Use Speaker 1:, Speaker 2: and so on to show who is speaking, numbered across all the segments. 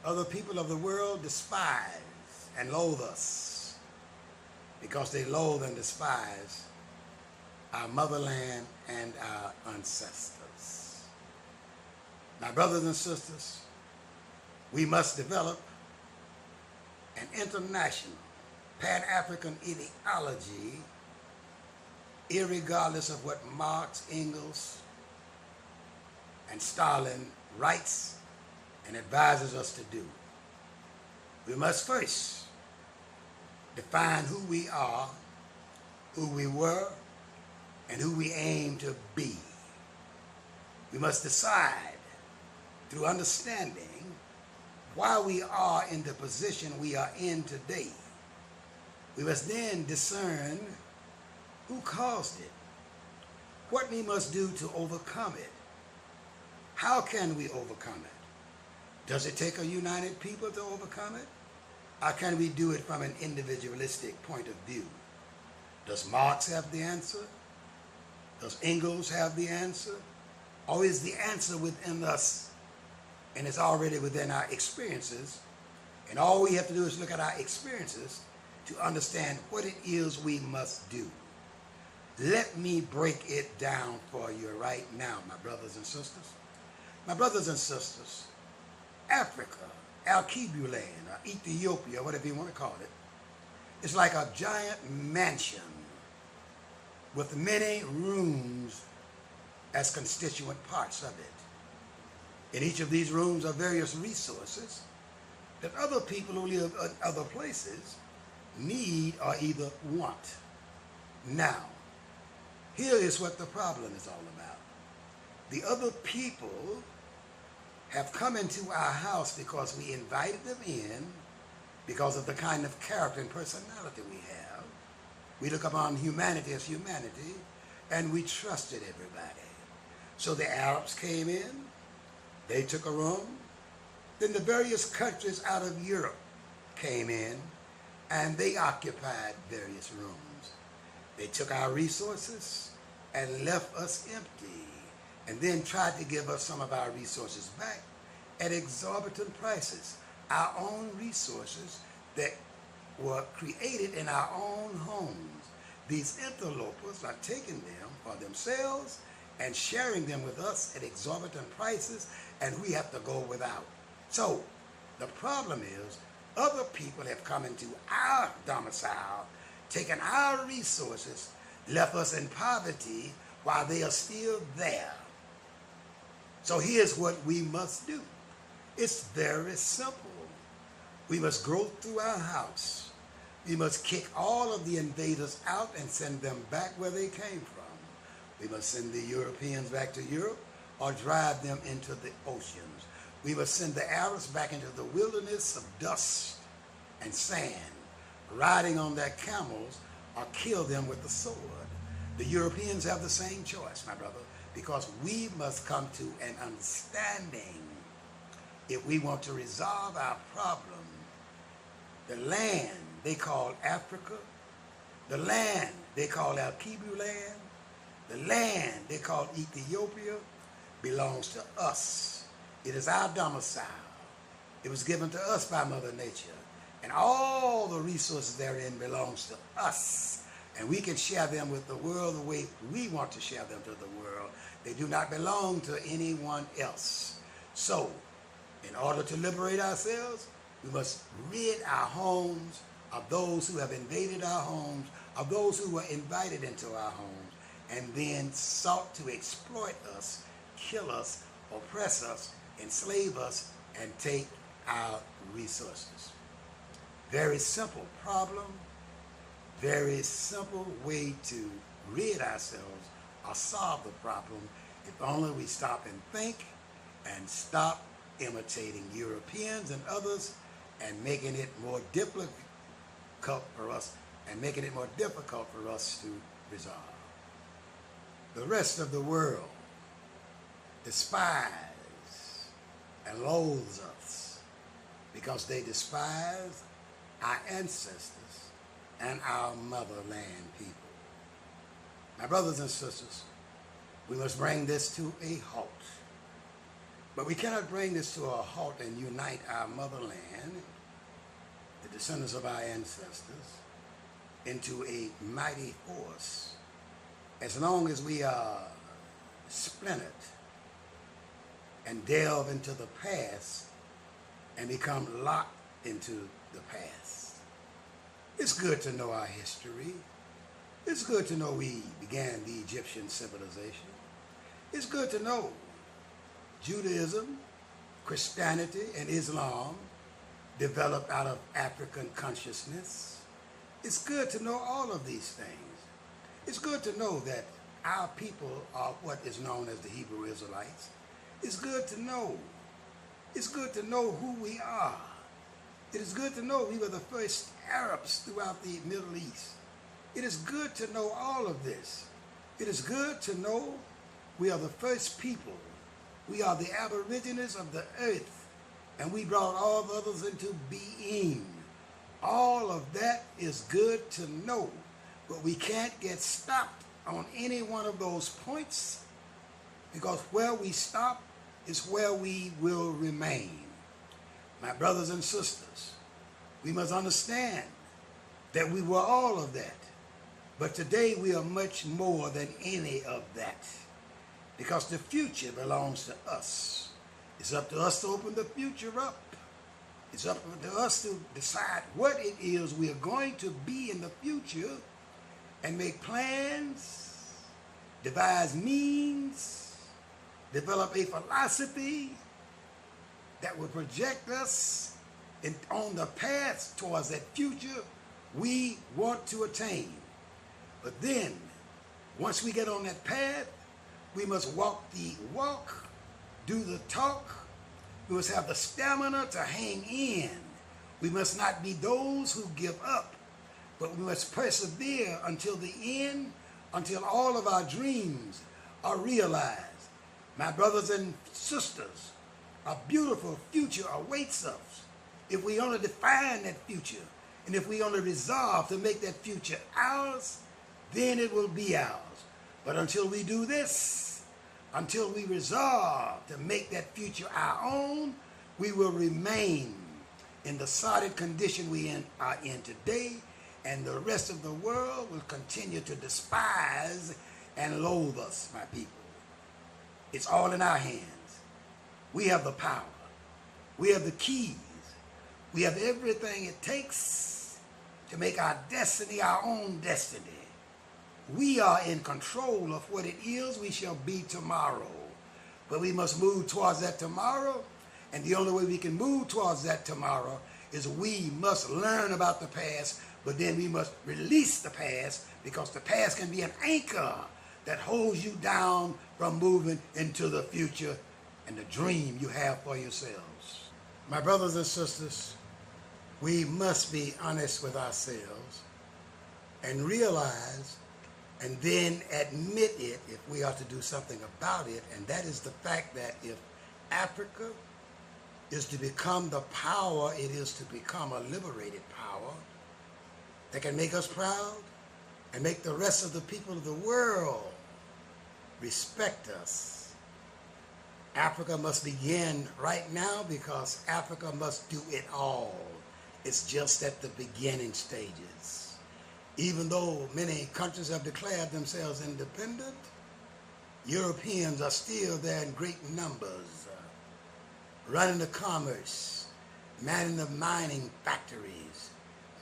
Speaker 1: Other people of the world despise and loathe us because they loathe and despise our motherland and our ancestors. My brothers and sisters, we must develop an international Pan-African ideology, irregardless of what Marx, Engels, and Stalin writes and advises us to do. We must first define who we are, who we were, and who we aim to be. We must decide through understanding why we are in the position we are in today. We must then discern who caused it, what we must do to overcome it. How can we overcome it? Does it take a united people to overcome it? Or can we do it from an individualistic point of view? Does Marx have the answer? Does Engels have the answer? Or is the answer within us and it's already within our experiences? And all we have to do is look at our experiences to understand what it is we must do. Let me break it down for you right now, my brothers and sisters. My brothers and sisters, Africa, Alkebulan, or Ethiopia, whatever you want to call it, is like a giant mansion with many rooms as constituent parts of it. In each of these rooms are various resources that other people who live in other places need or either want. Now, here is what the problem is all about. The other people have come into our house because we invited them in because of the kind of character and personality we have. We look upon humanity as humanity, and we trusted everybody. So the Arabs came in, they took a room. Then the various countries out of Europe came in, and they occupied various rooms. They took our resources and left us empty, and then tried to give us some of our resources back at exorbitant prices. Our own resources that were created in our own homes. These interlopers are taking them for themselves and sharing them with us at exorbitant prices, and we have to go without. So the problem is other people have come into our domicile, taken our resources, left us in poverty while they are still there. So here's what we must do. It's very simple. We must grow through our house. We must kick all of the invaders out and send them back where they came from. We must send the Europeans back to Europe or drive them into the oceans. We must send the Arabs back into the wilderness of dust and sand, riding on their camels, or kill them with the sword. The Europeans have the same choice, my brother, because we must come to an understanding if we want to resolve our problem. The land they call Africa, the land they call Alkebulan, the land they call Ethiopia belongs to us. It is our domicile. It was given to us by Mother Nature. And all the resources therein belongs to us. And we can share them with the world the way we want to share them to the world. They do not belong to anyone else. So, in order to liberate ourselves, we must rid our homes of those who have invaded our homes, of those who were invited into our homes, and then sought to exploit us, kill us, oppress us, enslave us, and take our resources. Very simple problem, very simple way to rid ourselves or solve the problem if only we stop and think and stop imitating Europeans and others and making it more difficult for us to resolve. The rest of the world despise and loathes us because they despise our ancestors and our motherland people. My brothers and sisters, we must bring this to a halt. But we cannot bring this to a halt and unite our motherland, the descendants of our ancestors, into a mighty force as long as we are splintered and delve into the past and become locked into the past. It's good to know our history. It's good to know we began the Egyptian civilization. It's good to know Judaism, Christianity, and Islam developed out of African consciousness. It's good to know all of these things. It's good to know that our people are what is known as the Hebrew Israelites. It's good to know. It's good to know who we are. It is good to know we were the first Arabs throughout the Middle East. It is good to know all of this. It is good to know we are the first people. We are the aborigines of the earth, and we brought all the others into being. All of that is good to know, but we can't get stopped on any one of those points, because where we stop is where we will remain. My brothers and sisters, we must understand that we were all of that, but today we are much more than any of that, because the future belongs to us. It's up to us to open the future up. It's up to us to decide what it is we are going to be in the future and make plans, devise means, develop a philosophy that will project us on the path towards that future we want to attain. But then, once we get on that path, we must walk the walk, do the talk. We must have the stamina to hang in. We must not be those who give up, but we must persevere until the end, until all of our dreams are realized. My brothers and sisters, a beautiful future awaits us if we only define that future, and if we only resolve to make that future ours, then it will be ours. But until we do this, until we resolve to make that future our own, we will remain in the sordid condition we are in today, and the rest of the world will continue to despise and loathe us, my people. It's all in our hands. We have the power. We have the keys. We have everything it takes to make our destiny our own destiny. We are in control of what it is we shall be tomorrow. But we must move towards that tomorrow, and the only way we can move towards that tomorrow is we must learn about the past, but then we must release the past, because the past can be an anchor that holds you down from moving into the future and the dream you have for yourselves. My brothers and sisters, we must be honest with ourselves and realize and then admit it if we are to do something about it, and that is the fact that if Africa is to become the power it is to become, a liberated power that can make us proud and make the rest of the people of the world respect us, Africa must begin right now, because Africa must do it all. It's just at the beginning stages. Even though many countries have declared themselves independent, Europeans are still there in great numbers, running the commerce, manning the mining factories,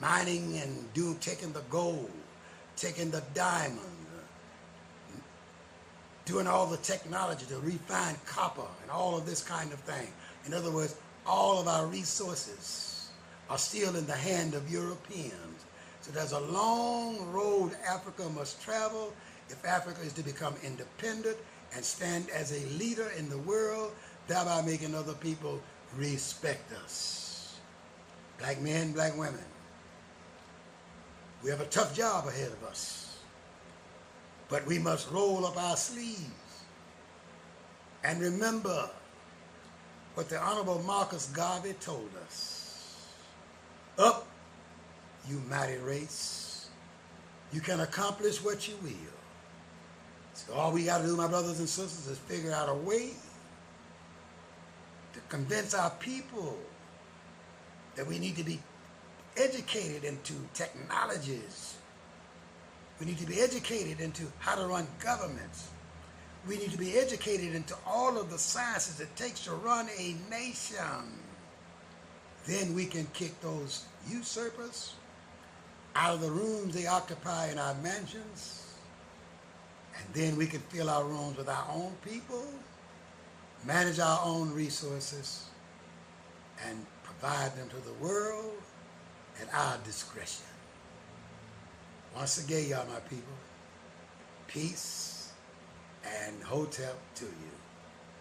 Speaker 1: mining and taking the gold, taking the diamond, doing all the technology to refine copper and all of this kind of thing. In other words, all of our resources are still in the hand of Europeans. So there's a long road Africa must travel if Africa is to become independent and stand as a leader in the world, thereby making other people respect us. Black men, black women, we have a tough job ahead of us, but we must roll up our sleeves and remember what the Honorable Marcus Garvey told us. Up, you mighty race. You can accomplish what you will. So all we got to do, my brothers and sisters, is figure out a way to convince our people that we need to be educated into technologies. We need to be educated into how to run governments. We need to be educated into all of the sciences it takes to run a nation. Then we can kick those usurpers out of the rooms they occupy in our mansions. And then we can fill our rooms with our own people, manage our own resources, and provide them to the world at our discretion. Once again, y'all, my people, peace and hotep to you.